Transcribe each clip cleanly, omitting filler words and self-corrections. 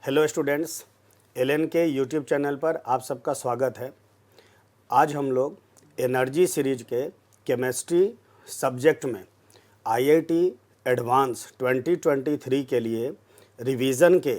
Hello students, LN के YouTube channel पर आप सबका स्वागत है। आज हम लोग एनर्जी सीरीज के केमिस्ट्री सब्जेक्ट में आईआईटी एडवांस 2023 के लिए रिवीजन के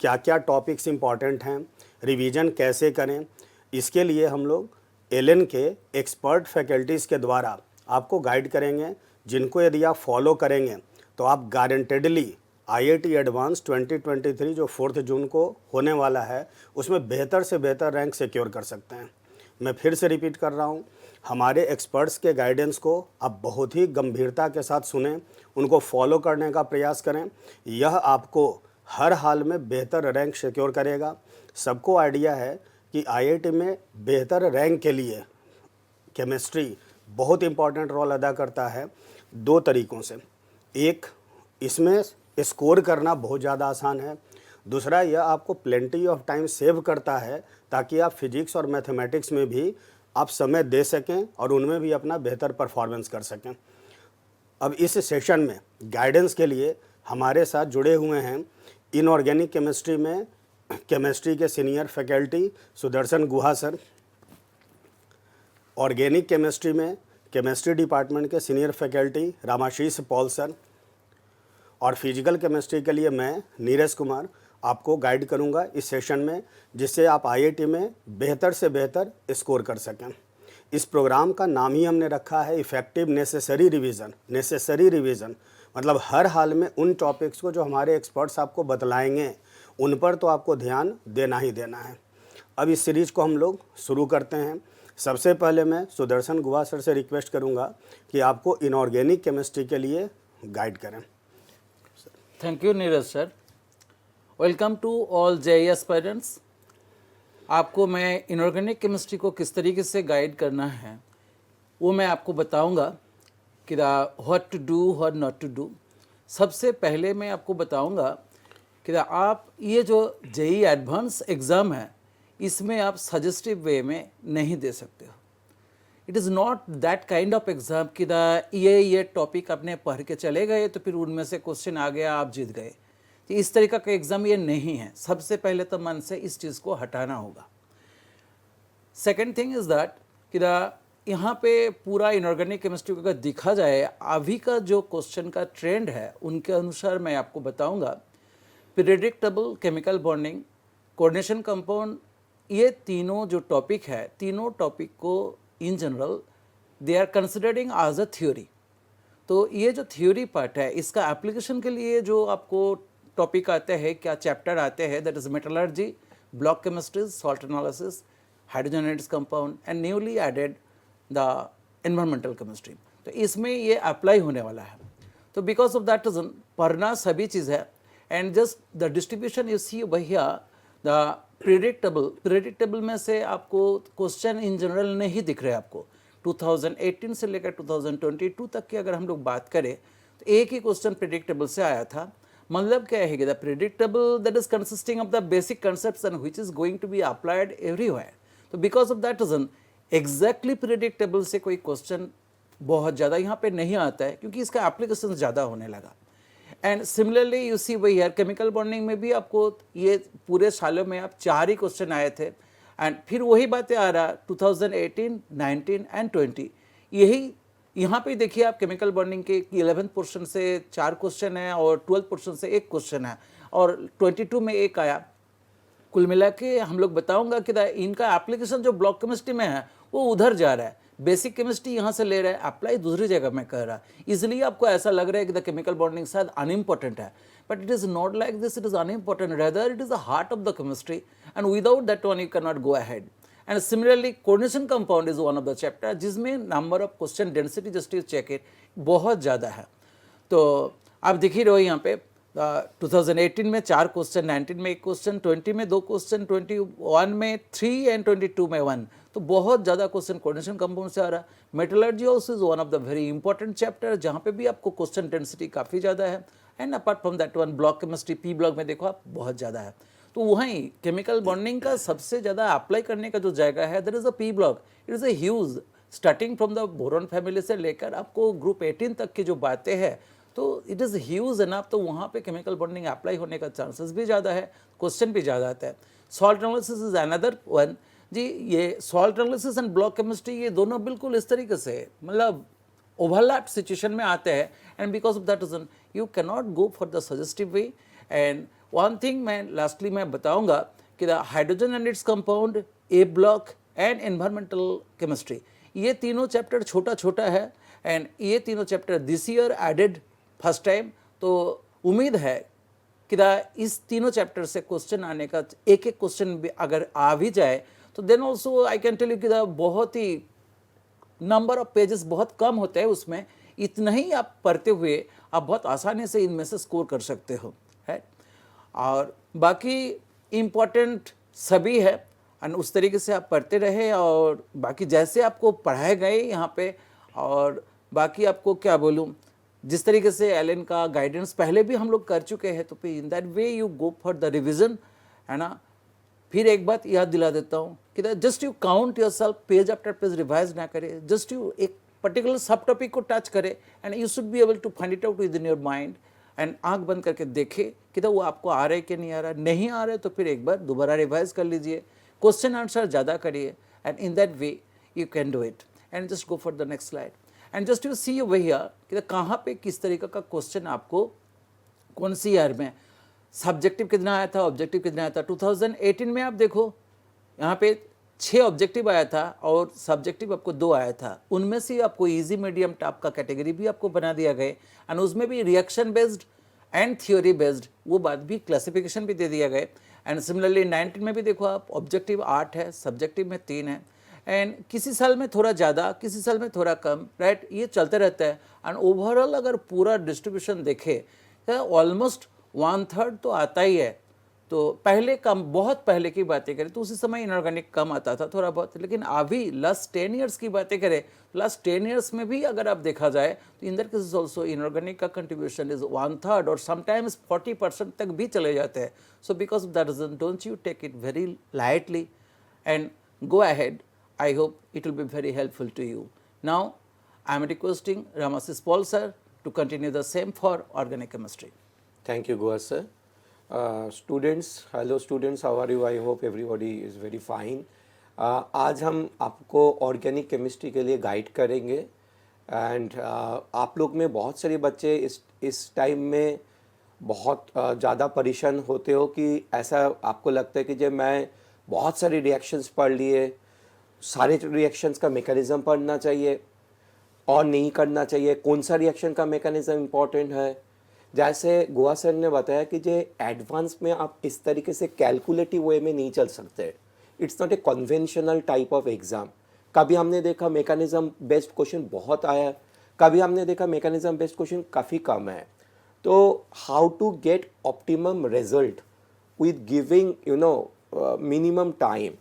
क्या क्या टॉपिक्स इम्पॉर्टेंट हैं, रिवीजन कैसे करें, इसके लिए हम लोग एलएन के एक्सपर्ट फैकल्टीज़ के द्वारा आपको गाइड करेंगे, जिनको यदि आप फॉलो करेंगे तो आप गारंटेडली आईआईटी एडवांस 2023 जो 4 जून को होने वाला है उसमें बेहतर से बेहतर रैंक सिक्योर कर सकते हैं। मैं फिर से रिपीट कर रहा हूँ, हमारे एक्सपर्ट्स के गाइडेंस को आप बहुत ही गंभीरता के साथ सुनें, उनको फॉलो करने का प्रयास करें। यह आपको हर हाल में बेहतर रैंक सिक्योर करेगा। सबको आइडिया है कि आईआईटी में बेहतर रैंक के लिए केमिस्ट्री बहुत इम्पॉर्टेंट रोल अदा करता है 2 तरीक़ों से। एक, इसमें स्कोर करना बहुत ज़्यादा आसान है। दूसरा, यह आपको प्लेंटी ऑफ टाइम सेव करता है ताकि आप फिजिक्स और मैथमेटिक्स में भी आप समय दे सकें और उनमें भी अपना बेहतर परफॉर्मेंस कर सकें। अब इस सेशन में गाइडेंस के लिए हमारे साथ जुड़े हुए हैं इनऑर्गेनिक केमिस्ट्री में केमिस्ट्री के senior faculty Sudarshan Guha sir, organic chemistry में केमिस्ट्री डिपार्टमेंट के senior faculty Ramashish Paul sir, और फिजिकल केमिस्ट्री के लिए मैं नीरज कुमार आपको गाइड करूंगा इस सेशन में, जिससे आप आईआईटी में बेहतर से बेहतर स्कोर कर सकें। इस प्रोग्राम का नाम ही हमने रखा है effective necessary revision. Necessary revision मतलब हर हाल में उन टॉपिक्स को जो हमारे एक्सपर्ट्स आपको बतलाएंगे उन पर तो आपको ध्यान देना ही देना है। अब इस सीरीज़ को हम लोग शुरू करते हैं। सबसे पहले मैं सुदर्शन गुहा सर से रिक्वेस्ट करूँगा कि आपको इनऑर्गेनिक केमिस्ट्री के लिए गाइड करें। Thank you Neeraj sir. Welcome to all JEE aspirants. आपको मैं इनऑर्गेनिक केमिस्ट्री को किस तरीके से गाइड करना है वो मैं आपको बताऊंगा कि what to do what not to do. सबसे पहले मैं आपको बताऊंगा कि आप ये जो जेईई एडवांस एग्ज़ाम है इसमें आप सजेस्टिव वे में नहीं दे सकते हो। It is not that kind of exam कि ये टॉपिक आपने पढ़ के चले गए तो फिर उनमें से क्वेश्चन आ गया आप जीत गए। तो इस तरीका का एग्ज़ाम ये नहीं है। सबसे पहले तो मन से इस चीज़ को हटाना होगा। सेकेंड थिंग इज़ दैट कि यहाँ पे पूरा इनऑर्गेनिक केमिस्ट्री को अगर देखा जाए अभी का जो क्वेश्चन का ट्रेंड है उनके अनुसार मैं आपको बताऊँगा predictable chemical bonding, coordination compound, ये तीनों जो टॉपिक है तीनों टॉपिक को in general they are considering as a theory. तो ये जो थ्योरी पार्ट है इसका एप्लीकेशन के लिए जो आपको टॉपिक आते हैं, क्या चैप्टर आते हैं, that is metallurgy, block chemistry, salt analysis, hydrogenated compound and newly added the environmental chemistry. तो इसमें ये अप्लाई होने वाला है। तो बिकॉज ऑफ दैट रीजन पढ़ना सभी चीज़ है। And just the distribution you see भैया द प्रेडिक्टेबल में से आपको क्वेश्चन इन जनरल नहीं दिख रहे आपको। 2018 से लेकर 2022 तक की अगर हम लोग बात करें तो एक ही क्वेश्चन प्रेडिक्टेबल से आया था। मतलब क्या है कि the predictable that is consisting of the basic concepts and which is going to be applied everywhere. तो because of that reason exactly predictable से कोई क्वेश्चन बहुत ज़्यादा यहाँ पे नहीं आता है क्योंकि इसका एप्लीकेशन ज़्यादा होने लगा। एंड सिमिलरली यू सी वही यार केमिकल बॉन्डिंग में भी आपको ये पूरे सालों में आप 4 ही क्वेश्चन आए थे। एंड फिर वही बातें आ रहा 2018, 19 एंड 20। यही यहाँ पे देखिए आप केमिकल बॉन्डिंग के 11th पोर्शन से 4 क्वेश्चन है और 12th पोर्शन से 1 क्वेश्चन है और 22 में 1 आया। कुल मिला के हम लोग बताऊंगा कि इनका एप्लीकेशन जो ब्लॉक केमिस्ट्री में है वो उधर जा रहा है, बेसिक केमिस्ट्री यहाँ से ले रहा है, अप्लाई दूसरी जगह में कर रहा है। इसलिए आपको ऐसा लग रहा है कि द केमिकल बॉन्डिंग शायद अनइम्पोर्टेंट है, but it is not like this. It is unimportant, rather it is the heart of the chemistry and without that one you can not go ahead. And similarly coordination compound is one of the chapter जिसमें number of question density just you check it बहुत ज़्यादा है। तो आप दिख ही रहो यहाँ पे 2018 में 4 क्वेश्चन, 19 में 1 क्वेश्चन, 20 में 2 क्वेश्चन, 21 में 3 एंड 22 में 1। तो बहुत ज़्यादा क्वेश्चन कोऑर्डिनेशन कंपाउंड से आ रहा है। Metallurgy also is one of the very important chapter जहाँ पे भी आपको क्वेश्चन डेंसिटी काफ़ी ज़्यादा है। And apart from that one block chemistry P block में देखो आप बहुत ज़्यादा है। तो वहीं केमिकल बॉन्डिंग का सबसे ज़्यादा अप्लाई करने का जो जगह है that is a P block. It is a huge starting from the boron family से लेकर आपको ग्रुप 18 तक की जो बातें हैं तो इट इज़ ह्यूज एनफ, तो वहाँ पे केमिकल बॉन्डिंग अप्लाई होने का चांसेस भी ज़्यादा है, क्वेश्चन भी ज़्यादा आता है। Salt analysis is another one जी। ये salt analysis and block chemistry ये दोनों बिल्कुल इस तरीके से मतलब ओवरलैप सिचुएशन में आते हैं, and because of that reason you can not go for the suggestive way. And one thing मैं लास्टली मैं बताऊंगा कि the hydrogen and its compound, a block and environmental chemistry, ये तीनों चैप्टर छोटा छोटा है, एंड ये तीनों chapter this year added first time. तो उम्मीद है कि इस तीनों चैप्टर से क्वेश्चन आने का एक एक क्वेश्चन भी अगर आ भी जाए तो then also I can tell you कि बहुत ही नंबर ऑफ पेजेस बहुत कम होते हैं उसमें, इतना ही आप पढ़ते हुए आप बहुत आसानी से इनमें से स्कोर कर सकते हो है। और बाकी इम्पोर्टेंट सभी है, एंड उस तरीके से आप पढ़ते रहे, और बाकी जैसे आपको पढ़ाए गए यहाँ पे, और बाकी आपको क्या बोलूँ, जिस तरीके से एलन का गाइडेंस पहले भी हम लोग कर चुके हैं, तो फिर इन that way you go for the revision, है ना। फिर एक बात याद दिला देता हूँ कि just you count yourself, page after page revise ना करे, जस्ट यू एक पर्टिकुलर सब टॉपिक को टच करे, and you should be able to find it out within your mind, and आंख बंद करके देखे कि वो आपको आ रहा है कि नहीं आ रहा है। नहीं आ रहा है तो फिर एक बार दोबारा रिवाइज कर लीजिए, क्वेश्चन आंसर ज़्यादा करिए, and in that way you can do it, and just go for the next slide, and just you see over here कि कहाँ पे किस तरीके का क्वेश्चन आपको कौन सी ईयर में, सब्जेक्टिव कितना आया था, ऑब्जेक्टिव कितना आया था। 2018 में आप देखो यहाँ पे 6 ऑब्जेक्टिव आया था और सब्जेक्टिव आपको 2 आया था, उनमें से आपको इजी मीडियम टॉप का कैटेगरी भी आपको बना दिया गया, एंड उसमें भी reaction based and theory based वो बात भी क्लासिफिकेशन भी दे दिया गया। एंड सिमिलरली 19 में भी देखो आप, ऑब्जेक्टिव 8 है, सब्जेक्टिव में 3 है, एंड किसी साल में थोड़ा ज़्यादा, किसी साल में थोड़ा कम, राइट, ये चलते रहता है। एंड ओवरऑल अगर पूरा डिस्ट्रीब्यूशन देखे तो ऑलमोस्ट 1/3 तो आता ही है। तो पहले कम, बहुत पहले की बातें करें तो उसी समय इनऑर्गेनिक कम आता था थोड़ा बहुत, लेकिन अभी लास्ट 10 ईयर्स की बातें करें, लास्ट 10 ईयर्स में भी अगर आप देखा जाए तो in that cases also inorganic का कंट्रीब्यूशन इज 1/3 और समटाइम्स 40% तक भी चले जाते हैं। So because of that reason don't you take it very lightly and go ahead. I hope it will be very helpful to you. Now, I am requesting Ramasis Paul sir to continue the same for organic chemistry. Thank you, Goa sir. Students, hello students, how are you? I hope everybody is very fine. आज हम आपको organic chemistry के लिए guide करेंगे, and आप लोग में बहुत सारे बच्चे इस टाइम में बहुत ज़्यादा परेशान होते हो कि ऐसा आपको लगता है कि जब मैं बहुत सारे रिएक्शंस पढ़ लिए, सारे रिएक्शंस का मैकेनिज्म पढ़ना चाहिए और नहीं करना चाहिए, कौन सा रिएक्शन का मैकेनिज्म इम्पॉर्टेंट है। जैसे गोवा सर ने बताया कि जो एडवांस में आप इस तरीके से कैलकुलेटिव वे में नहीं चल सकते, it's not a conventional type of exam. कभी हमने देखा मैकेनिज्म बेस्ड क्वेश्चन बहुत आया, कभी हमने देखा मैकेनिज्म बेस्ड क्वेश्चन काफ़ी कम है। तो how to get optimum result with giving minimum time,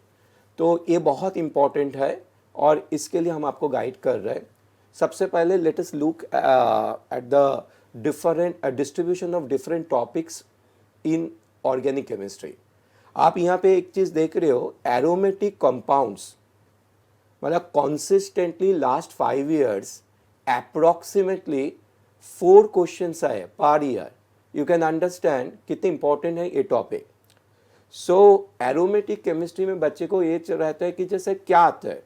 तो ये बहुत इम्पॉर्टेंट है और इसके लिए हम आपको गाइड कर रहे हैं। सबसे पहले let us look at the different distribution of different topics in organic chemistry. आप यहाँ पे एक चीज़ देख रहे हो, एरोमेटिक कंपाउंड्स, मतलब consistently last 5 years approximately 4 questions आए per year. You can understand कितने इंपॉर्टेंट है ये टॉपिक। सो एरोमेटिक केमिस्ट्री में बच्चे को ये रहता है कि जैसे क्या आता है।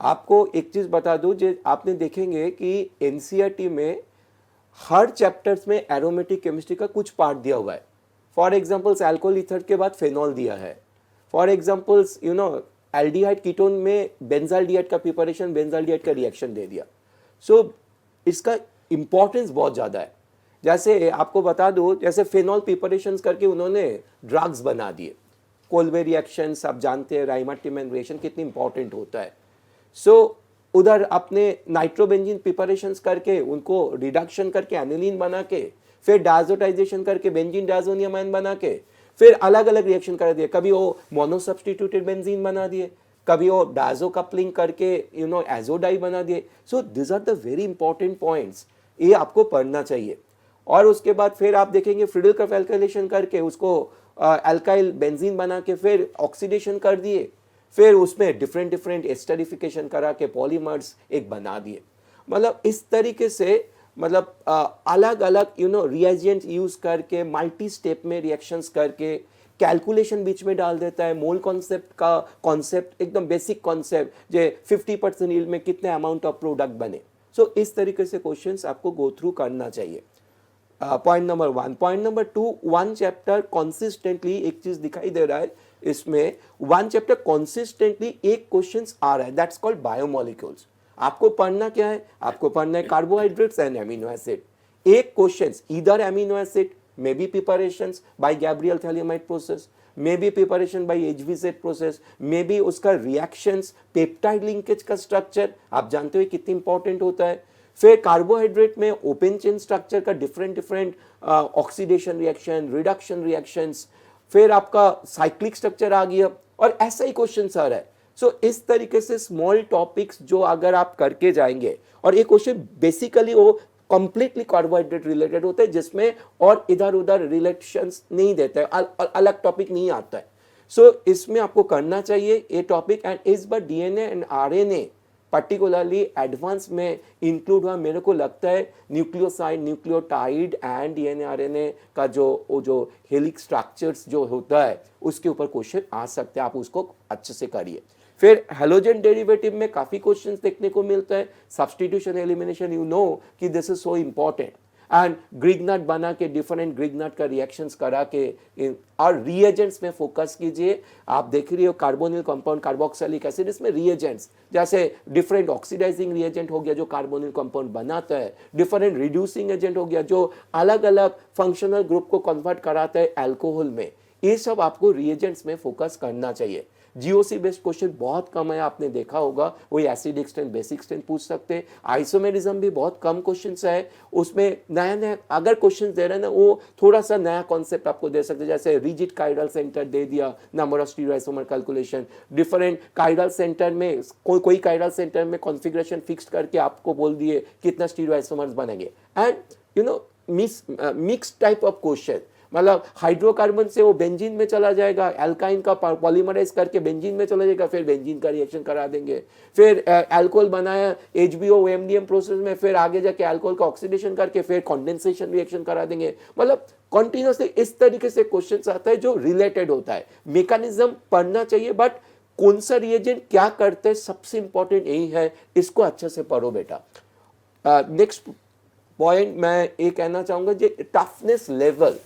आपको एक चीज़ बता दूँ, जो आपने देखेंगे कि एनसीईआरटी में हर चैप्टर्स में एरोमेटिक केमिस्ट्री का कुछ पार्ट दिया हुआ है। फॉर एग्जांपल्स अल्कोहल ईथर के बाद फेनॉल दिया है। फॉर एग्जांपल्स एल्डिहाइड कीटोन में बेंजाल्डिहाइड का प्रिपरेशन, बेंजाल्डिहाइड का रिएक्शन दे दिया। सो इसका इम्पोर्टेंस बहुत ज़्यादा है। जैसे आपको बता दूं, जैसे फेनॉल प्रिपरेशंस करके उन्होंने ड्रग्स बना दिए। कोल्बे रिएक्शंस आप जानते हैं, राइमाटिमन रिएक्शन कितनी इंपॉर्टेंट होता है। सो उधर अपने नाइट्रोबेंजीन प्रिपरेशंस करके उनको रिडक्शन करके एनिलीन बना के, फिर डायजोटाइजेशन करके बेंजीन डायजोनियमाइन बना के, फिर अलग अलग रिएक्शन कर दिए। कभी वो मोनो सब्सटीट्यूटेड बेंजीन बना दिए, कभी वो डायजो कपलिंग करके एजोडाई बना दिए। So this are the very important points, ये आपको पढ़ना चाहिए। और उसके बाद फिर आप देखेंगे फ्रीडल एल्काइलेशन करके उसको अल्काइल बेंजीन बना के फिर ऑक्सीडेशन कर दिए, फिर उसमें डिफरेंट एस्टरिफिकेशन करा के पॉलीमर्स एक बना दिए। मतलब इस तरीके से मतलब अलग अलग रिएजेंट यूज करके मल्टी स्टेप में रिएक्शंस करके कैलकुलेशन बीच में डाल देता है। मोल कॉन्सेप्ट का कॉन्सेप्ट एकदम बेसिक कॉन्सेप्ट जे 50% यील्ड में कितने अमाउंट ऑफ प्रोडक्ट बने। सो इस तरीके से क्वेश्चंस आपको गो थ्रू करना चाहिए। Point number 1। Point number 2, one chapter consistently, एक चीज दिखाई दे रहा है इसमें, वन चैप्टर कॉन्सिस्टेंटली एक क्वेश्चन आ रहा है, दैट्स कॉल्ड बायोमोलिक्यूल्स। आपको पढ़ना क्या है? आपको पढ़ना है कार्बोहाइड्रेट्स एंड एमिनो एसिड। एक question either amino acid may be preparations by Gabriel Thalliamite process, may be preparation by HVZ process, may be उसका reactions, peptide linkage का structure, आप जानते हो कितनी important होता है। फिर कार्बोहाइड्रेट में ओपन चेन स्ट्रक्चर का different oxidation reaction, reduction reactions, फिर आपका साइक्लिक स्ट्रक्चर आ गया, और ऐसा ही क्वेश्चन आ रहा है। सो इस तरीके से स्मॉल टॉपिक्स जो अगर आप करके जाएंगे, और ये क्वेश्चन बेसिकली वो कंप्लीटली कार्बोहाइड्रेट रिलेटेड होते हैं, जिसमें और इधर उधर रिलेशंस नहीं देते हैं, अलग टॉपिक नहीं आता है। सो इसमें आपको करना चाहिए ये टॉपिक। एंड इस बार DNA and RNA particularly advance में इंक्लूड हुआ। मेरे को लगता है nucleoside, nucleotide and DNA RNA का जो हेलिक्स स्ट्रक्चर्स जो होता है उसके ऊपर क्वेश्चन आ सकते हैं, आप उसको अच्छे से करिए। फिर हेलोजन डेरिवेटिव में काफी क्वेश्चंस देखने को मिलता है। सब्स्टिट्यूशन एलिमिनेशन, यू नो कि this is so important. And Grignard बना के डिफरेंट ग्रिग्नट का रिएक्शंस करा के और रिएजेंट्स में फोकस कीजिए। आप देख रही हो कार्बोनिल कंपाउंड, कार्बोक्सिलिक एसिड, इसमें रिएजेंट्स जैसे डिफरेंट ऑक्सीडाइजिंग रिएजेंट हो गया जो कार्बोनिल कंपाउंड बनाता है, डिफरेंट रिड्यूसिंग एजेंट हो गया जो अलग अलग फंक्शनल ग्रुप को कन्वर्ट कराता है अल्कोहल में। ये सब आपको रिएजेंट्स में फोकस करना चाहिए। जीओसी बेस्ड क्वेश्चन बहुत कम है, आपने देखा होगा, वही एसिडिक स्ट्रेंथ, बेसिक स्ट्रेंथ पूछ सकते हैं। आइसोमेरिज्म भी बहुत कम क्वेश्चंस है, उसमें नया नया अगर क्वेश्चन दे रहे हैं ना, वो थोड़ा सा नया कॉन्सेप्ट आपको दे सकते हैं। जैसे रिजिड काइडल सेंटर दे दिया, number of stereoisomer calculation, different काइडल सेंटर में कोई काइडल सेंटर में कॉन्फ़िगरेशन फिक्स करके आपको बोल दिए कितना स्टीरियोआइसोमर्स बनेंगे। And mix type of question, मतलब हाइड्रोकार्बन से वो बेंजीन में चला जाएगा, एल्काइन का पॉलीमराइज करके बेंजीन में चला जाएगा, फिर बेंजीन का रिएक्शन करा देंगे। फिर अल्कोहल बनाया HBO MDM प्रोसेस में, फिर आगे जाके अल्कोहल का ऑक्सीडेशन करके फिर कंडेंसेशन रिएक्शन करा देंगे। मतलब कंटिन्यूसली इस तरीके से क्वेश्चन आता है जो रिलेटेड होता है। मैकेनिज्म पढ़ना चाहिए, बट कौन सा रिएजेंट क्या करते हैं सबसे इंपॉर्टेंट यही है, इसको अच्छे से पढ़ो बेटा। नेक्स्ट पॉइंट मैं ये कहना चाहूंगा, जो टफनेस लेवल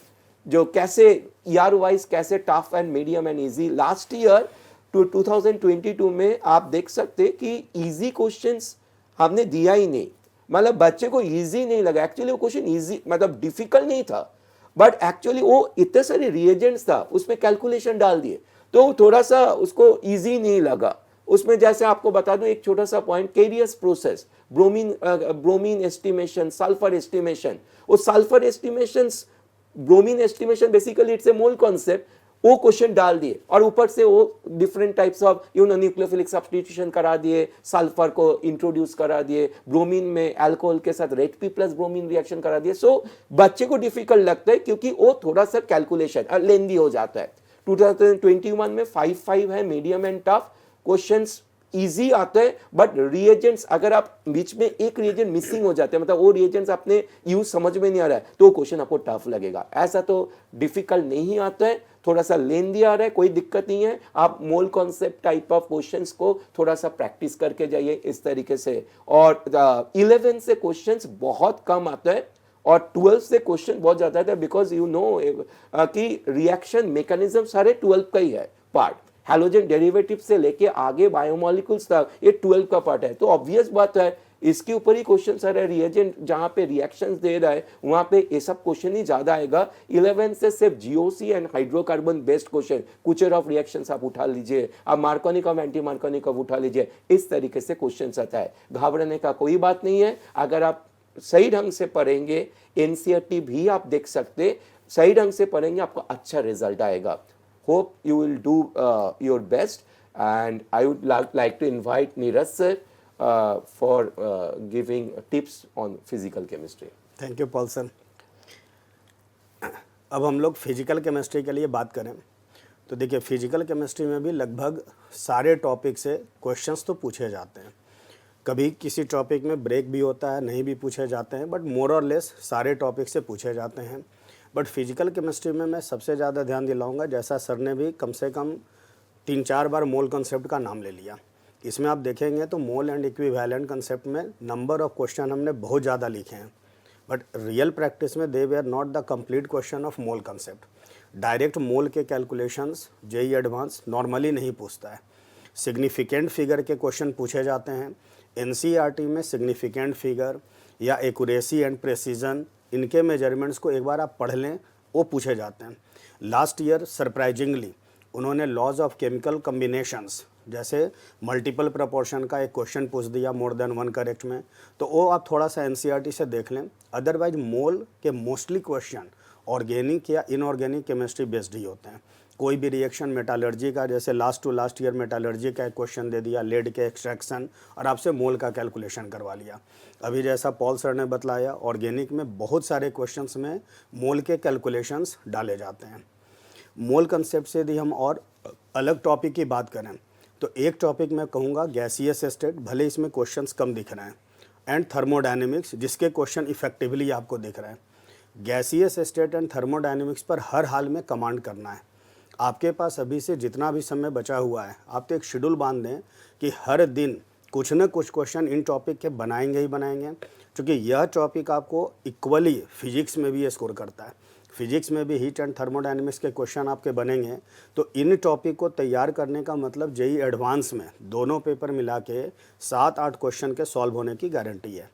जो कैसे ईयर वाइज कैसे tough and medium and easy. Last year 2022 में आप देख सकते कि इजी क्वेश्चंस हमने दिया ही नहीं, मतलब बच्चे को इजी नहीं लगा। एक्चुअली वो क्वेश्चन इजी मतलब डिफिकल्ट नहीं था, बट एक्चुअली वो इतने सारे रिएजेंट्स था, उसमें कैलकुलेशन डाल दिए तो थोड़ा सा उसको इजी नहीं लगा। उसमें जैसे आपको बता दूं एक छोटा सा point, Carius process, bromine estimation, sulphur estimation. वो sulphur estimations, bromine estimation basically it's a mole concept, वो क्वेश्चन डाल दिए और ऊपर से वो different types of nucleophilic substitution करा दिए, सल्फर को इंट्रोड्यूस करा दिए, ब्रोमीन में अल्कोहल के साथ red P plus bromine reaction करा दिए। सो बच्चे को डिफिकल्ट लगता है क्योंकि वो थोड़ा सा कैलकुलेशन लेंदी हो जाता है। 2021 में 5 है medium and tough questions, easy आता है, बट रिएजेंट्स अगर आप बीच में एक रिएजेंट मिसिंग हो जाते हैं, मतलब वो रिएजेंट्स आपने यूज समझ में नहीं आ रहा है, तो क्वेश्चन आपको टफ लगेगा। ऐसा तो डिफिकल्ट नहीं आता है, थोड़ा सा लेंदी आ रहा है, कोई दिक्कत नहीं है। आप mole concept type of questions को थोड़ा सा प्रैक्टिस करके जाइए इस तरीके से। और 11 से क्वेश्चंस बहुत कम आता है और 12 से क्वेश्चन बहुत ज्यादा आता है, बिकॉज यू नो कि रिएक्शन मैकेनिज्म सारे 12 का ही है पार्ट। हैलोजन डेरिवेटिव से लेके आगे बायोमोलिक्यूल्स तक ये 12 का पार्ट है, तो ऑब्वियस बात है इसके ऊपर ही क्वेश्चन सारे रिएजेंट जहां पे रिएक्शंस दे रहा है वहां पे ये सब क्वेश्चन ही ज्यादा आएगा। 11 से सिर्फ GOC and hydrocarbon based question, कुचर ऑफ रिएक्शंस आप उठा लीजिए, आप Markovnikov of anti Markovnikov of उठा लीजिए, इस तरीके से क्वेश्चन आता है। घबराने का कोई बात नहीं है, अगर आप सही ढंग से पढ़ेंगे, एनसीईआरटी भी आप देख सकते, सही ढंग से पढ़ेंगे आपको अच्छा रिजल्ट आएगा। Hope you will do your best, and I would like to invite Neeraj sir for giving tips on physical chemistry. Thank you Paul sir. अब हम लोग फिजिकल केमिस्ट्री के लिए बात करें तो देखिए, फिजिकल केमिस्ट्री में भी लगभग सारे टॉपिक से क्वेश्चंस तो पूछे जाते हैं। कभी किसी टॉपिक में ब्रेक भी होता है, नहीं भी पूछे जाते हैं, बट मोर और लेस सारे टॉपिक से पूछे जाते हैं। बट फिजिकल केमिस्ट्री में मैं सबसे ज़्यादा ध्यान दिलाऊंगा, जैसा सर ने भी कम से कम 3-4 बार मोल कंसेप्ट का नाम ले लिया। इसमें आप देखेंगे तो मोल एंड इक्विवेलेंट कंसेप्ट में नंबर ऑफ क्वेश्चन हमने बहुत ज़्यादा लिखे हैं, बट रियल प्रैक्टिस में they were not the complete question of mole concept. Direct mole के कैलकुलेशंस जेईई एडवांस नॉर्मली नहीं पूछता है। सिग्निफिकेंट फिगर के क्वेश्चन पूछे जाते हैं। एनसीईआरटी में सिग्निफिकेंट फिगर या एक्यूरेसी एंड प्रेसिजन, इनके मेजरमेंट्स को एक बार आप पढ़ लें, वो पूछे जाते हैं। लास्ट ईयर सरप्राइजिंगली उन्होंने लॉज ऑफ केमिकल कम्बिनेशंस, जैसे मल्टीपल प्रपोर्शन का एक क्वेश्चन पूछ दिया मोर देन वन करेक्ट में, तो वो आप थोड़ा सा एनसीईआरटी से देख लें। अदरवाइज मोल के मोस्टली क्वेश्चन ऑर्गेनिक या इनऑर्गेनिक केमिस्ट्री बेस्ड ही होते हैं। कोई भी रिएक्शन मेटालर्जी का, जैसे last to last year metallurgy का एक क्वेश्चन दे दिया, लेड के एक्सट्रैक्शन, और आपसे मोल का कैलकुलेशन करवा लिया। अभी जैसा पॉल सर ने बतलाया, ऑर्गेनिक में बहुत सारे क्वेश्चंस में मोल के कैलकुलेशंस डाले जाते हैं। मोल कंसेप्ट से यदि हम और अलग टॉपिक की बात करें तो एक टॉपिक मैं कहूँगा गैसियस स्टेट, भले इसमें क्वेश्चंस कम दिख रहे हैं, एंड थर्मोडायनेमिक्स, जिसके क्वेश्चन इफेक्टिवली आपको दिख रहे हैं। गैसियस स्टेट एंड थर्मोडायनेमिक्स पर हर हाल में कमांड करना है। आपके पास अभी से जितना भी समय बचा हुआ है, आप तो एक शेड्यूल बांध दें कि हर दिन कुछ न कुछ क्वेश्चन इन टॉपिक के बनाएंगे ही बनाएंगे, क्योंकि यह टॉपिक आपको इक्वली फिजिक्स में भी स्कोर करता है। फिजिक्स में भी हीट एंड थर्मोडायनेमिक्स के क्वेश्चन आपके बनेंगे, तो इन टॉपिक को तैयार करने का मतलब जेईई एडवांस में दोनों पेपर मिला के 7-8 क्वेश्चन के सॉल्व होने की गारंटी है।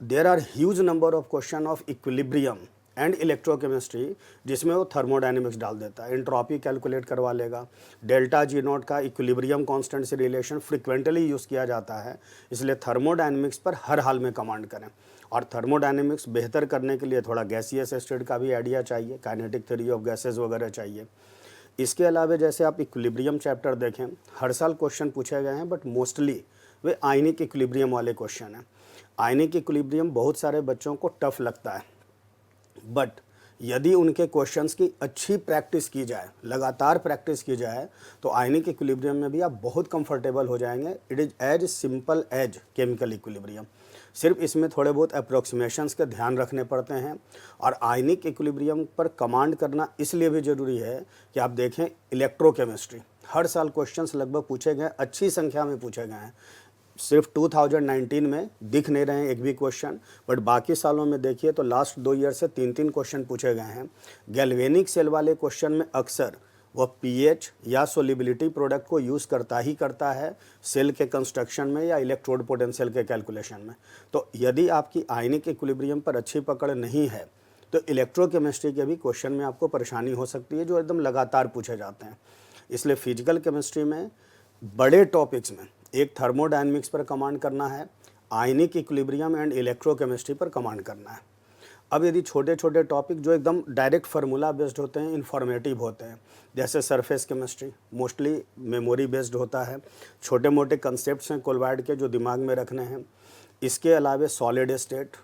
There are huge number of question of equilibrium and electrochemistry, जिसमें वो थर्मोडायनेमिक्स डाल देता है, एंट्रोपी कैलकुलेट करवा लेगा। डेल्टा जी नॉट का इक्विलिब्रियम कांस्टेंट से रिलेशन फ्रिक्वेंटली यूज़ किया जाता है, इसलिए थर्मोडायनेमिक्स पर हर हाल में कमांड करें। और थर्मोडायनेमिक्स बेहतर करने के लिए थोड़ा गैसियस स्टेट का भी आइडिया चाहिए, काइनेटिक थ्योरी ऑफ गैसेज वगैरह चाहिए। इसके अलावा जैसे आप इक्विलिब्रियम चैप्टर देखें, हर साल क्वेश्चन पूछे गए हैं, but mostly way ionic equilibrium वाले क्वेश्चन हैं। आयनिक इक्विलिब्रियम बहुत सारे बच्चों को टफ लगता है, बट यदि उनके क्वेश्चंस की अच्छी प्रैक्टिस की जाए, लगातार प्रैक्टिस की जाए, तो आयनिक इक्विलिब्रियम में भी आप बहुत कंफर्टेबल हो जाएंगे। It is as simple as chemical equilibrium. सिर्फ इसमें थोड़े बहुत अप्रोक्सीमेशंस के ध्यान रखने पड़ते हैं। और आयनिक इक्विलिब्रियम पर कमांड करना इसलिए भी ज़रूरी है कि आप देखें इलेक्ट्रोकेमिस्ट्री, हर साल क्वेश्चंस लगभग पूछे गए, अच्छी संख्या में पूछे गए हैं। सिर्फ 2019 में दिख नहीं रहे हैं एक भी क्वेश्चन, बट बाकी सालों में देखिए तो लास्ट 2 ईयर से 3-3 क्वेश्चन पूछे गए हैं। गैल्वेनिक सेल वाले क्वेश्चन में अक्सर वह पीएच या सोलिबिलिटी प्रोडक्ट को यूज़ करता है सेल के कंस्ट्रक्शन में या इलेक्ट्रोड पोटेंशियल के कैलकुलेशन में। तो यदि आपकी आयनिक इक्विलिब्रियम पर अच्छी पकड़ नहीं है तो इलेक्ट्रोकेमिस्ट्री के भी क्वेश्चन में आपको परेशानी हो सकती है, जो एकदम लगातार पूछे जाते हैं। इसलिए फिजिकल केमिस्ट्री में बड़े टॉपिक्स में एक थर्मोडायनेमिक्स पर कमांड करना है, आयनिक इक्विलिब्रियम एंड इलेक्ट्रोकेमिस्ट्री पर कमांड करना है। अब यदि छोटे छोटे टॉपिक जो एकदम डायरेक्ट फार्मूला बेस्ड होते हैं, इन्फॉर्मेटिव होते हैं, जैसे surface chemistry mostly memory based होता है, छोटे मोटे कंसेप्ट्स हैं कोलवाइड के जो दिमाग में रखने हैं। इसके अलावा सॉलिड स्टेट,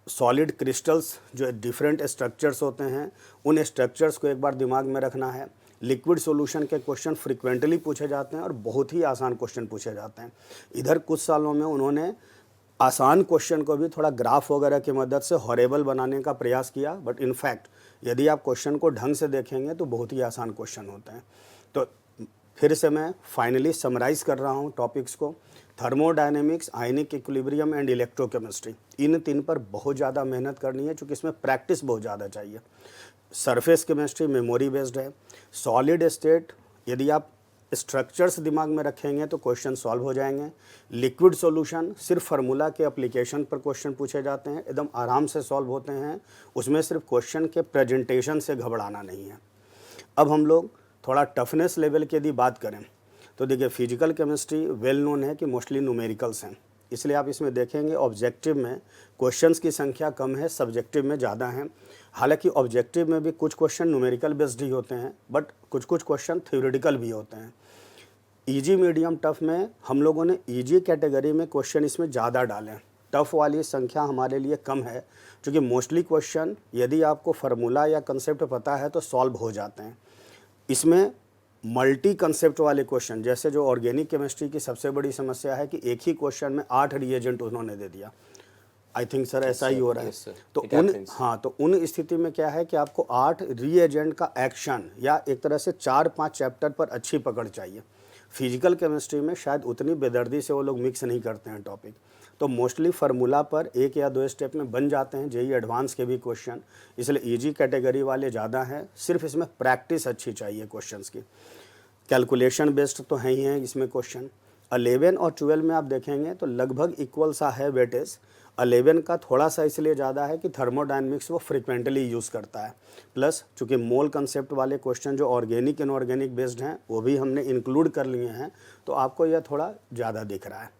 सॉलिड क्रिस्टल्स जो डिफरेंट स्ट्रक्चर्स होते हैं, उन स्ट्रक्चर्स को एक बार दिमाग में रखना है। लिक्विड सॉल्यूशन के क्वेश्चन फ्रिक्वेंटली पूछे जाते हैं और बहुत ही आसान क्वेश्चन पूछे जाते हैं। इधर कुछ सालों में उन्होंने आसान क्वेश्चन को भी थोड़ा ग्राफ वगैरह की मदद से हॉरेबल बनाने का प्रयास किया, बट इनफैक्ट यदि आप क्वेश्चन को ढंग से देखेंगे तो बहुत ही आसान क्वेश्चन होते हैं। तो फिर से मैं फाइनली समराइज़ कर रहा हूँ टॉपिक्स को। Thermodynamics, ionic equilibrium and electrochemistry, इन 3 पर बहुत ज़्यादा मेहनत करनी है, क्योंकि इसमें प्रैक्टिस बहुत ज़्यादा चाहिए। सरफेस केमिस्ट्री मेमोरी बेस्ड है। सॉलिड स्टेट यदि आप स्ट्रक्चर्स दिमाग में रखेंगे तो क्वेश्चन सॉल्व हो जाएंगे। लिक्विड सॉल्यूशन सिर्फ फार्मूला के एप्लीकेशन पर क्वेश्चन पूछे जाते हैं, एकदम आराम से सॉल्व होते हैं, उसमें सिर्फ क्वेश्चन के प्रेजेंटेशन से घबराना नहीं है। अब हम लोग थोड़ा टफनेस लेवल की यदि बात करें तो देखिए फिजिकल केमिस्ट्री वेल नोन है कि मोस्टली न्यूमेरिकल्स हैं, इसलिए आप इसमें देखेंगे ऑब्जेक्टिव में क्वेश्चंस की संख्या कम है, सब्जेक्टिव में ज़्यादा है। हालांकि ऑब्जेक्टिव में भी कुछ क्वेश्चन न्यूमेरिकल बेस्ड ही होते हैं, बट कुछ कुछ क्वेश्चन थ्योरेटिकल भी होते हैं। इजी मीडियम टफ में हम लोगों ने इजी कैटेगरी में क्वेश्चन इसमें ज़्यादा डालें, टफ वाली संख्या हमारे लिए कम है, क्योंकि मोस्टली क्वेश्चन यदि आपको फार्मूला या कंसेप्ट पता है तो सॉल्व हो जाते हैं। इसमें मल्टी कंसेप्ट वाले क्वेश्चन, जैसे जो ऑर्गेनिक केमिस्ट्री की सबसे बड़ी समस्या है कि एक ही क्वेश्चन में 8 रिएजेंट उन्होंने दे दिया। आई थिंक सर ऐसा ही हो रहा है। yes, sir. तो It उन happens. हाँ, तो उन स्थिति में क्या है कि आपको 8 रीएजेंट का एक्शन या एक तरह से 4-5 चैप्टर पर अच्छी पकड़ चाहिए। फिजिकल केमिस्ट्री में शायद उतनी बेदर्दी से वो लोग मिक्स नहीं करते हैं टॉपिक, तो मोस्टली फार्मूला पर 1 या 2 स्टेप में बन जाते हैं जेई एडवांस के भी क्वेश्चन, इसलिए इजी कैटेगरी वाले ज़्यादा हैं। सिर्फ इसमें प्रैक्टिस अच्छी चाहिए क्वेश्चंस की। कैलकुलेशन बेस्ड तो है ही हैं इसमें क्वेश्चन। 11 और 12 में आप देखेंगे तो लगभग इक्वल सा है वेटेज। 11 का थोड़ा सा इसलिए ज़्यादा है कि थर्मोडायनेमिक्स वो फ्रिक्वेंटली यूज़ करता है, प्लस चूँकि मोल कंसेप्ट वाले क्वेश्चन जो ऑर्गेनिक इनऑर्गेनिक बेस्ड हैं वो भी हमने इंक्लूड कर लिए हैं, तो आपको यह थोड़ा ज़्यादा दिख रहा है।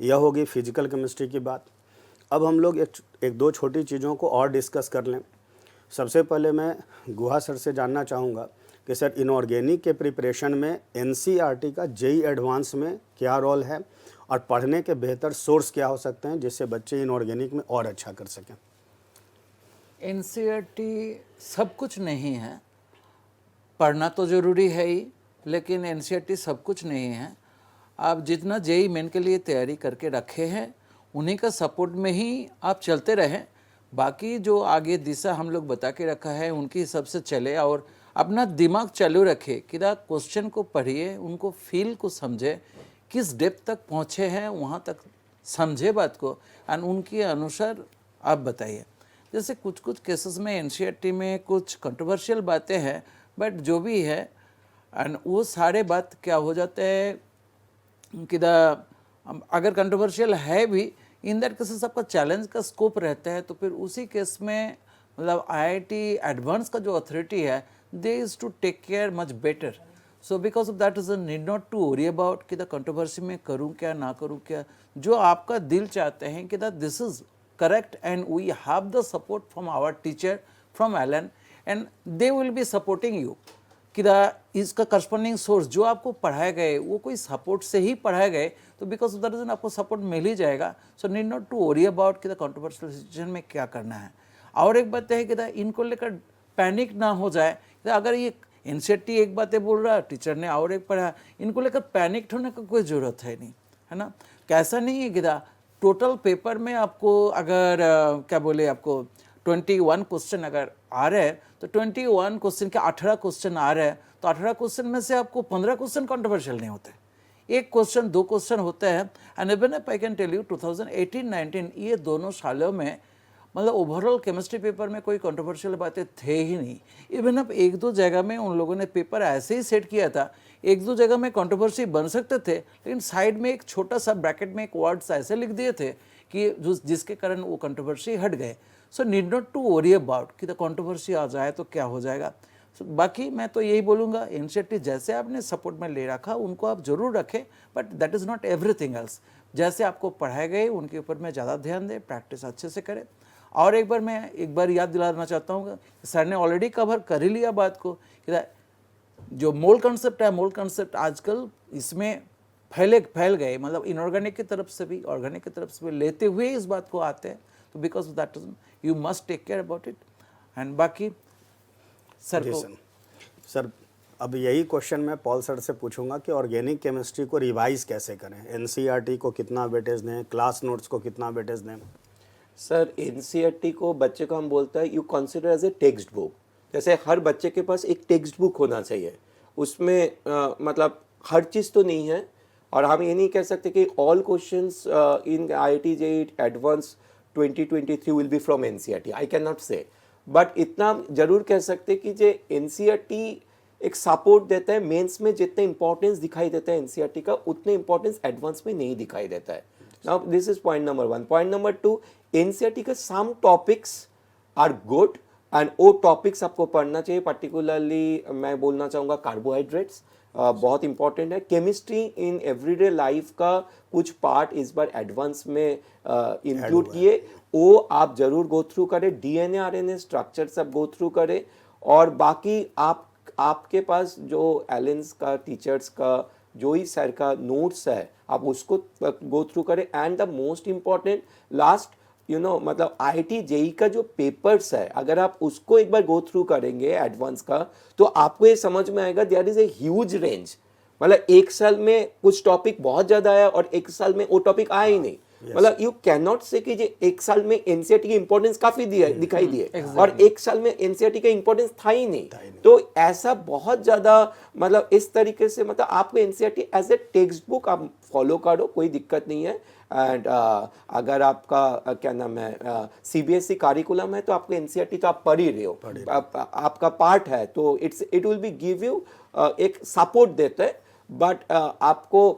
यह होगी फिजिकल केमिस्ट्री की बात। अब हम लोग एक दो छोटी चीज़ों को और डिस्कस कर लें। सबसे पहले मैं गुहा सर से जानना चाहूँगा कि सर इनऑर्गेनिक के प्रिपरेशन में एनसीईआरटी का जेई एडवांस में क्या रोल है और पढ़ने के बेहतर सोर्स क्या हो सकते हैं जिससे बच्चे इनऑर्गेनिक में और अच्छा कर सकें। एनसीईआरटी सब कुछ नहीं है, पढ़ना तो ज़रूरी है ही, लेकिन एनसीईआरटी सब कुछ नहीं है। आप जितना जेई मेन के लिए तैयारी करके रखे हैं उन्हीं का सपोर्ट में ही आप चलते रहें। बाकी जो आगे दिशा हम लोग बता के रखा है उनकी हिसाब से चले और अपना दिमाग चालू रखे कि क्वेश्चन को पढ़िए, उनको फील को समझे, किस डेप्थ तक पहुँचे हैं वहाँ तक समझे बात को एंड उनके अनुसार आप बताइए। जैसे कुछ कुछ केसेस में एनसीईआरटी में कुछ कंट्रोवर्शियल बातें हैं, बट जो भी है एंड वो सारे बात क्या हो जाते हैं कि अगर कंट्रोवर्शियल है भी, इन दैट केसेस आपका चैलेंज का स्कोप रहता है, तो फिर उसी केस में मतलब आईआईटी एडवांस का जो अथॉरिटी है they is to take care much better. So because of that is need not to worry about कि द कंट्रोवर्सी में करूँ क्या ना करूँ क्या, जो आपका दिल चाहते हैं कि this is correct and we have the support from our teacher from Allen and they will be supporting you कि इसका करस्पॉन्डिंग सोर्स जो आपको पढ़ाए गए वो कोई सपोर्ट से ही पढ़ाए गए, तो बिकॉज ऑफ दैट रीजन आपको सपोर्ट मिल ही जाएगा। So need not to worry about कि द कंट्रोवर्शियल सिचुएशन में क्या करना है। और एक बात है कि इनको लेकर पैनिक ना हो जाए। अगर ये एनसीईआरटी एक बातें बोल रहा है, टीचर ने और एक पढ़ा, इनको लेकर पैनिक होने का कोई ज़रूरत है नहीं, है ना। कैसा नहीं है कि टोटल पेपर में आपको अगर क्या बोले आपको 21 क्वेश्चन अगर आ रहे हैं तो 21 क्वेश्चन के 18 क्वेश्चन आ रहे हैं, तो 18 क्वेश्चन में से आपको 15 क्वेश्चन कंट्रोवर्शियल नहीं होते, एक क्वेश्चन 2 क्वेश्चन होते हैं। And even I can tell you 2018-19 ये दोनों सालों में मतलब ओवरऑल केमिस्ट्री पेपर में कोई कंट्रोवर्शियल बातें थे ही नहीं। इवन अब 1-2 जगह में उन लोगों ने पेपर ऐसे ही सेट किया था, 1-2 जगह में कंट्रोवर्सी बन सकते थे, लेकिन साइड में एक छोटा सा ब्रैकेट में एक वर्ड्स ऐसे लिख दिए थे कि जिसके कारण वो कंट्रोवर्सी हट गए। So need not to worry about कि द कंट्रोवर्सी आ जाए तो क्या हो जाएगा। बाकी मैं तो यही बोलूँगा, एनसीईआरटी जैसे आपने सपोर्ट में ले रखा उनको आप जरूर रखें, but that is not everything else. जैसे आपको पढ़ाए गए उनके ऊपर में ज़्यादा ध्यान दें, प्रैक्टिस अच्छे से करें। और एक बार याद दिलाना चाहता हूँ, सर ने ऑलरेडी कवर कर ही लिया बात को कि जो मोल कंसेप्ट है, मोल कंसेप्ट आजकल इसमें फैल गए, मतलब इनऑर्गेनिक की तरफ से भी ऑर्गेनिक की तरफ से भी लेते हुए इस बात को आते हैं, तो because of that you must take care about it. And बाकी सर को सर अब यही क्वेश्चन मैं पॉल सर से पूछूंगा कि ऑर्गेनिक केमिस्ट्री को रिवाइज कैसे करें, एनसीईआरटी को कितना वेटेज दें, क्लास नोट्स को कितना वेटेज दें। सर एनसीईआरटी को बच्चे को हम बोलता है you consider as a text book. जैसे हर बच्चे के पास एक टेक्स्ट बुक होना चाहिए, उसमें मतलब हर चीज़ तो नहीं है, और हम ये नहीं कह सकते कि all questions in IIT JEE advance 2023 will be from NCERT. I can not से, बट इतना जरूर कह सकते कि जो एनसीईआरटी एक सपोर्ट देता है, मेंस में जितना इंपॉर्टेंस दिखाई देता है एनसीईआरटी का, उतने इंपॉर्टेंस एडवांस में नहीं दिखाई देता है। Now this is point number 1। Point number 2, NCERT का some topics are good and वो टॉपिक्स आपको पढ़ना चाहिए। पर्टिकुलरली मैं बोलना चाहूँगा कार्बोहाइड्रेट्स बहुत इंपॉर्टेंट है। केमिस्ट्री इन एवरीडे लाइफ का कुछ पार्ट इस बार एडवांस में इंक्लूड किए, वो आप जरूर गो थ्रू करें। डीएनए आरएनए स्ट्रक्चर सब गो थ्रू करें, और बाकी आपके पास जो एलेंस का, टीचर्स का, जो ही सर का नोट्स है आप उसको गो थ्रू करें। And the most important last, मतलब IIT JEE का जो पेपर्स है, अगर आप उसको एक बार गो थ्रू करेंगे एडवांस का, तो आपको ये समझ में आएगा there is a huge range. मतलब एक साल में कुछ टॉपिक बहुत ज्यादा आया और एक साल में वो टॉपिक आया ही नहीं। मतलब यू कैन नॉट से कि एक साल में एनसीईआरटी की इंपॉर्टेंस काफी दिखाई दिए और एक साल में एनसीईआरटी का इंपॉर्टेंस था ही नहीं। तो ऐसा बहुत ज्यादा, मतलब इस तरीके से, मतलब आपको NCERT as a text book आप फॉलो करो, कोई दिक्कत नहीं है। एंड अगर आपका क्या नाम है CBSE करिकुलम है तो आपको एनसीईआरटी तो आप पढ़ ही रहे हो, आपका पार्ट है, तो it will be give you एक सपोर्ट देता है। बट आपको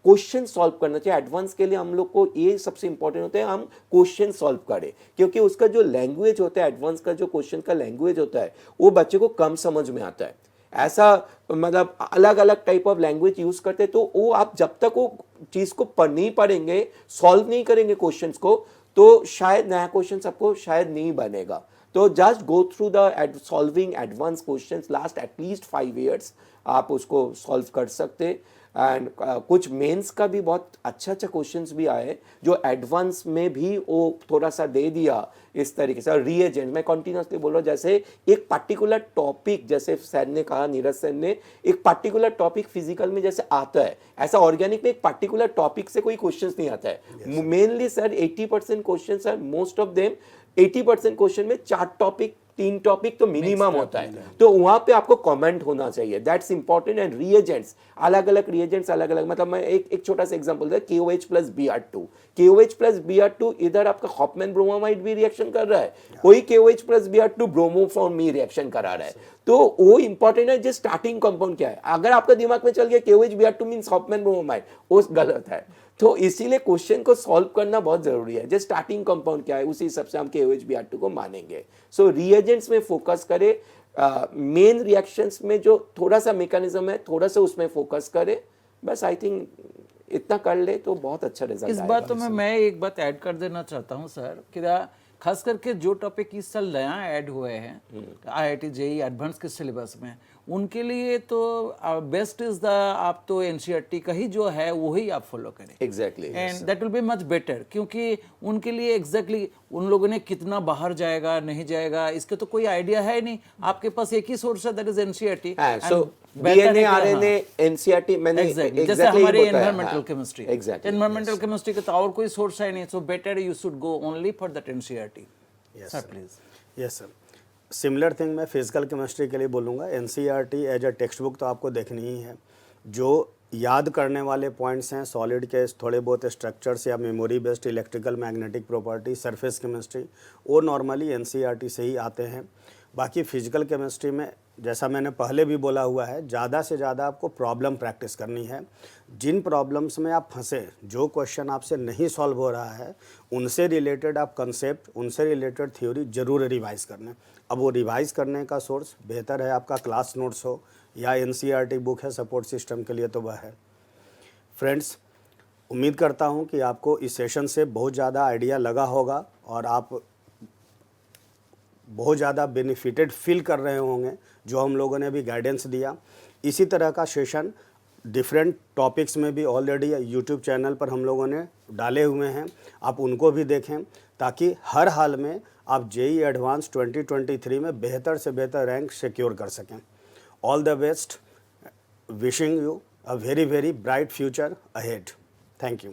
क्वेश्चन सॉल्व करना चाहिए। एडवांस के लिए हम लोग को ये सबसे इंपॉर्टेंट होता है, हम क्वेश्चन सॉल्व करें, क्योंकि उसका जो लैंग्वेज होता है, एडवांस का जो क्वेश्चन का लैंग्वेज होता है, वो बच्चे को कम समझ में आता है। ऐसा मतलब अलग अलग टाइप ऑफ लैंग्वेज यूज करते हैं, तो वो आप जब तक वो चीज को नहीं पढ़ेंगे, सॉल्व नहीं करेंगे क्वेश्चंस को, तो शायद नया क्वेश्चन आपको शायद नहीं बनेगा। तो just go through the solving advance questions last at least 5 years, आप उसको सॉल्व कर सकते। एंड कुछ मेंस का भी बहुत अच्छा क्वेश्चंस भी आए जो एडवांस में भी वो थोड़ा सा दे दिया इस तरीके से। रीएजेंट मैं कंटिन्यूसली बोल रहा हूँ, जैसे एक पर्टिकुलर टॉपिक, जैसे सर ने कहा, नीरज सर ने, एक पर्टिकुलर टॉपिक फिजिकल में जैसे आता है, ऐसा ऑर्गेनिक में एक पर्टिकुलर टॉपिक से कोई क्वेश्चंस नहीं आता है। Mainly sir 80% question sir, most of them 80% question में 4 टॉपिक 3 टॉपिक तो मिनिमम होता है, तो वहां पे आपको कमेंट होना चाहिए, दैट्स इंपॉर्टेंट। एंड रिएजेंट्स, अलग अलग रिएजेंट्स अलग अलग, मतलब मैं एक छोटा सा एग्जांपल दूं, KOH plus Br2, KOH plus Br2 इधर आपका हॉफमैन ब्रोमामाइड भी रिएक्शन कर रहा है, कोई KOH प्लस Br2 ब्रोमोफॉर्म में रिएक्शन करा रहा है, तो वो इंपॉर्टेंट है। जो स्टार्टिंग कंपाउंड क्या है, अगर आपका दिमाग में चल गया KOH Br2 means Hofmann bromamide, वो गलत है। तो इसीलिए क्वेश्चन को सॉल्व करना बहुत जरूरी है। जो स्टार्टिंग कंपाउंड क्या है, उसी हिसाब से हम KOH Br2 को मानेंगे। सो रिएजेंट्स में फोकस करें, मेन रिएक्शंस में जो थोड़ा सा मैकेनिज्म है, थोड़ा सा उसमें फोकस करें, बस। आई थिंक इतना कर ले तो बहुत अच्छा रिजल्ट इस बात तो मैं एक बात ऐड कर देना चाहता हूँ सर, कि खास करके जो टॉपिक इस साल नया ऐड हुए हैं IIT JEE एडवांस के सिलेबस में, उनके लिए तो बेस्ट इज द, आप तो एनसीईआरटी का ही जो है वही आप फॉलो करें। Exactly, and that will be much better, क्योंकि उनके लिए एग्जैक्टली उन लोगों ने कितना बाहर जाएगा नहीं जाएगा इसके तो कोई आइडिया है नहीं। आपके पास एक ही सोर्स है, that is NCERT. So DNA RNA NCERT मैंने एग्जैक्टली, जैसे हमारी एनवायरमेंटल केमिस्ट्री, एनवायरमेंटल केमिस्ट्री का तो और कोई सोर्स है नहीं, so better you should go only for that NCERT. Sir please. Yes sir, similar thing मैं फिजिकल केमिस्ट्री के लिए बोलूँगा। NCERT as a text book तो आपको देखनी ही है। जो याद करने वाले पॉइंट्स हैं, सॉलिड के थोड़े बहुत स्ट्रक्चर्स या memory based electrical magnetic property, surface chemistry, वो नॉर्मली एनसीईआरटी से ही आते हैं। बाकी फिजिकल केमिस्ट्री में जैसा मैंने पहले भी बोला हुआ है, ज़्यादा से ज़्यादा आपको प्रॉब्लम प्रैक्टिस करनी है। जिन प्रॉब्लम्स में आप फंसे, जो क्वेश्चन आपसे नहीं सॉल्व हो रहा है, उनसे रिलेटेड आप कंसेप्ट, उनसे रिलेटेड थ्योरी ज़रूर रिवाइज़ करना। अब वो रिवाइज़ करने का सोर्स बेहतर है आपका क्लास नोट्स हो या एनसीईआरटी बुक है सपोर्ट सिस्टम के लिए, तो वह है। फ्रेंड्स, उम्मीद करता हूँ कि आपको इस सेशन से बहुत ज़्यादा आइडिया लगा होगा और आप बहुत ज़्यादा बेनिफिटेड फील कर रहे होंगे जो हम लोगों ने अभी गाइडेंस दिया। इसी तरह का सेशन डिफरेंट टॉपिक्स में भी ऑलरेडी यूट्यूब चैनल पर हम लोगों ने डाले हुए हैं, आप उनको भी देखें, ताकि हर हाल में आप JEE एडवांस 2023 में बेहतर से बेहतर रैंक सिक्योर कर सकें। All the best, wishing you a very very bright future ahead. Thank you.